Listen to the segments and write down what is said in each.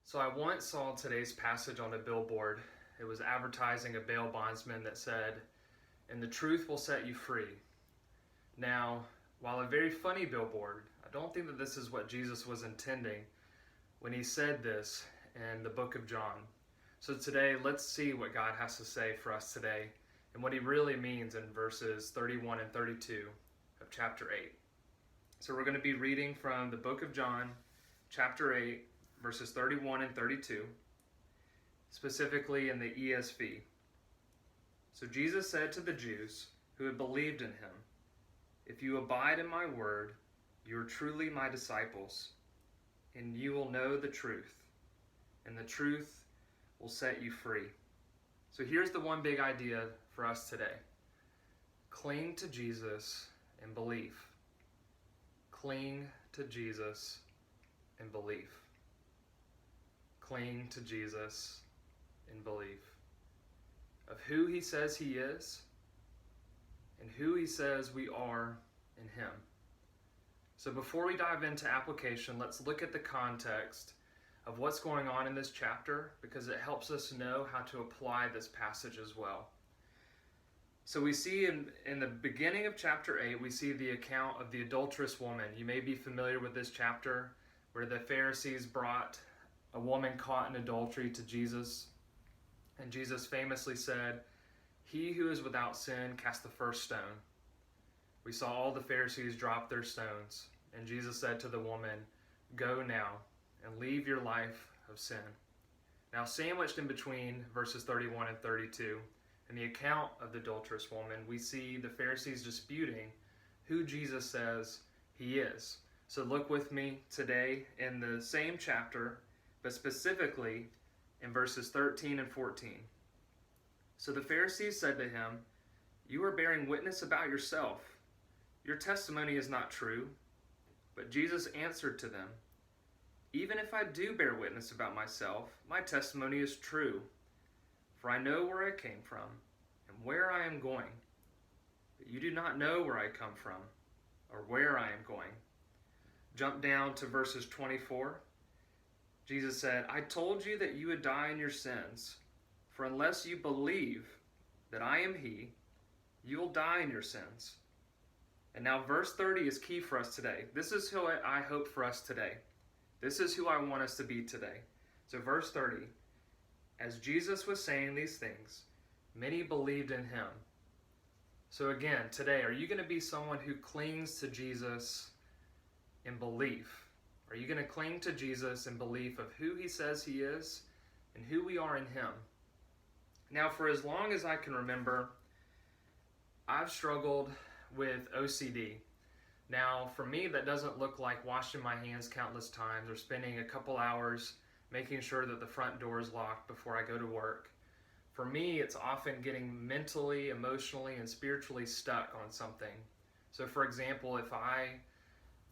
So I once saw today's passage on a billboard. It was advertising a bail bondsman that said, "And the truth will set you free." Now, while a very funny billboard, I don't think that this is what Jesus was intending when he said this in the book of John. So today, let's see what God has to say for us today and what he really means in verses 31 and 32 of chapter 8. So we're going to be reading from the book of John, chapter 8, verses 31 and 32, specifically in the ESV. So Jesus said to the Jews who had believed in him, "If you abide in my word, you are truly my disciples, and you will know the truth, and the truth will set you free." So here's the one big idea for us today. Cling to Jesus and believe. Cling to Jesus and believe. Cling to Jesus and believe. Of who he says he is and who he says we are in him. So before we dive into application, let's look at the context of what's going on in this chapter, because it helps us know how to apply this passage as well. So we see in the beginning of chapter 8, we see the account of the adulterous woman. You may be familiar with this chapter where the Pharisees brought a woman caught in adultery to Jesus. And Jesus famously said, "He who is without sin, cast the first stone." We saw all the Pharisees drop their stones. And Jesus said to the woman, "Go now and leave your life of sin." Now, sandwiched in between verses 31 and 32, in the account of the adulterous woman, we see the Pharisees disputing who Jesus says he is. So look with me today in the same chapter, but specifically in verses 13 and 14. So the Pharisees said to him, "You are bearing witness about yourself. Your testimony is not true." But Jesus answered to them, "Even if I do bear witness about myself, my testimony is true. For I know where I came from and where I am going. But you do not know where I come from or where I am going." Jump down to verses 24. Jesus said, "I told you that you would die in your sins. For unless you believe that I am he, you will die in your sins." And now verse 30 is key for us today. This is who I hope for us today. This is who I want us to be today. So verse 30, as Jesus was saying these things, many believed in him. So again, today, are you going to be someone who clings to Jesus in belief? Are you going to cling to Jesus in belief of who he says he is and who we are in him? Now, for as long as I can remember, I've struggled with OCD. Now, for me, that doesn't look like washing my hands countless times or spending a couple hours making sure that the front door is locked before I go to work. For me, it's often getting mentally, emotionally, and spiritually stuck on something. So, for example, if I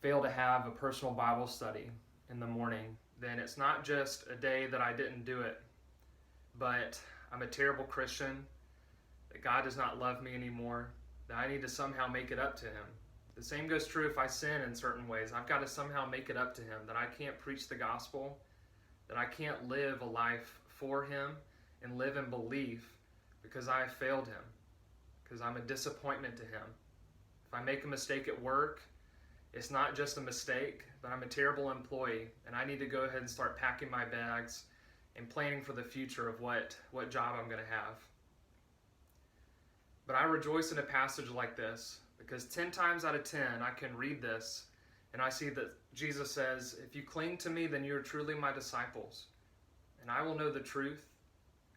fail to have a personal Bible study in the morning, then it's not just a day that I didn't do it, but I'm a terrible Christian, that God does not love me anymore, that I need to somehow make it up to him. The same goes true if I sin in certain ways. I've got to somehow make it up to him, that I can't preach the gospel, that I can't live a life for him and live in belief because I have failed him, because I'm a disappointment to him. If I make a mistake at work, it's not just a mistake, but I'm a terrible employee, and I need to go ahead and start packing my bags and planning for the future of what job I'm going to have. But I rejoice in a passage like this, because 10 times out of 10 I can read this and I see that Jesus says, "If you cling to me, then you are truly my disciples, and I will know the truth,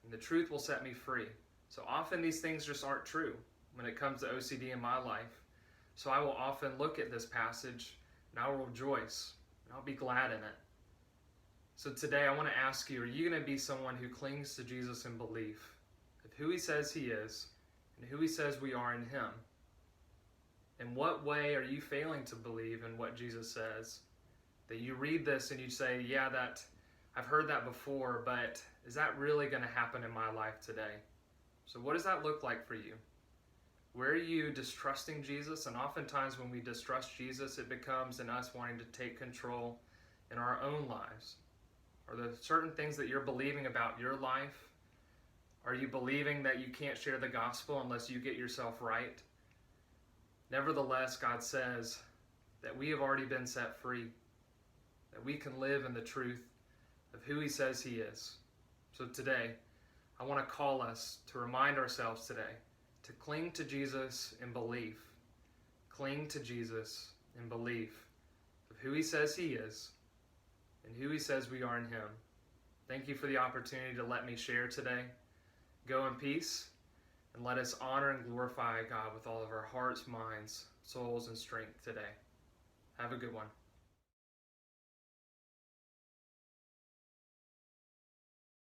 and the truth will set me free." So often these things just aren't true when it comes to OCD in my life. So I will often look at this passage and I will rejoice and I'll be glad in it. So today I want to ask you, are you going to be someone who clings to Jesus in belief of who he says he is and who he says we are in him? In what way are you failing to believe in what Jesus says? That you read this and you say, "Yeah, that I've heard that before, but is that really going to happen in my life today?" So what does that look like for you? Where are you distrusting Jesus? And oftentimes when we distrust Jesus, it becomes in us wanting to take control in our own lives. Are there certain things that you're believing about your life? Are you believing that you can't share the gospel unless you get yourself right? Nevertheless, God says that we have already been set free, that we can live in the truth of who he says he is. So today, I want to call us to remind ourselves today to cling to Jesus in belief. Cling to Jesus in belief of who he says he is and who he says we are in him. Thank you for the opportunity to let me share today. Go in peace, and let us honor and glorify God with all of our hearts, minds, souls, and strength today. Have a good one.